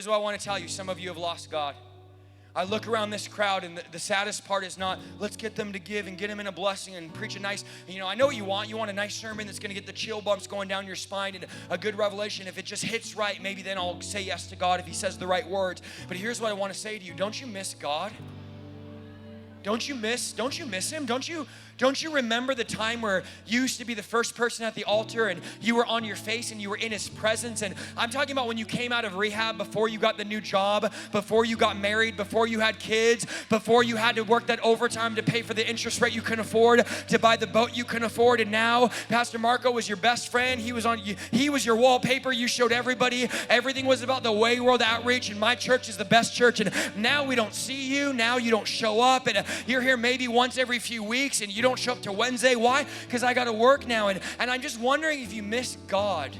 Here's what I want to tell you. Some of you have lost God. I look around this crowd, and the saddest part is not, let's get them to give and get them in a blessing and preach a nice, I know what you want. You want a nice sermon that's going to get the chill bumps going down your spine and a good revelation. If it just hits right, maybe then I'll say yes to God if he says the right words. But here's what I want to say to you. Don't you miss God? Don't you miss him? Don't you remember the time where you used to be the first person at the altar and you were on your face and you were in his presence? And I'm talking about when you came out of rehab, before you got the new job, before you got married, before you had kids, before you had to work that overtime to pay for the interest rate you couldn't afford, to buy the boat you couldn't afford. And now Pastor Marco was your best friend. He was your wallpaper. You showed everybody. Everything was about the Way World Outreach, and my church is the best church. And now we don't see you. Now you don't show up, and you're here maybe once every few weeks, and you don't show up to Wednesday. Why? Because I got to work now. And I'm just wondering if you miss God.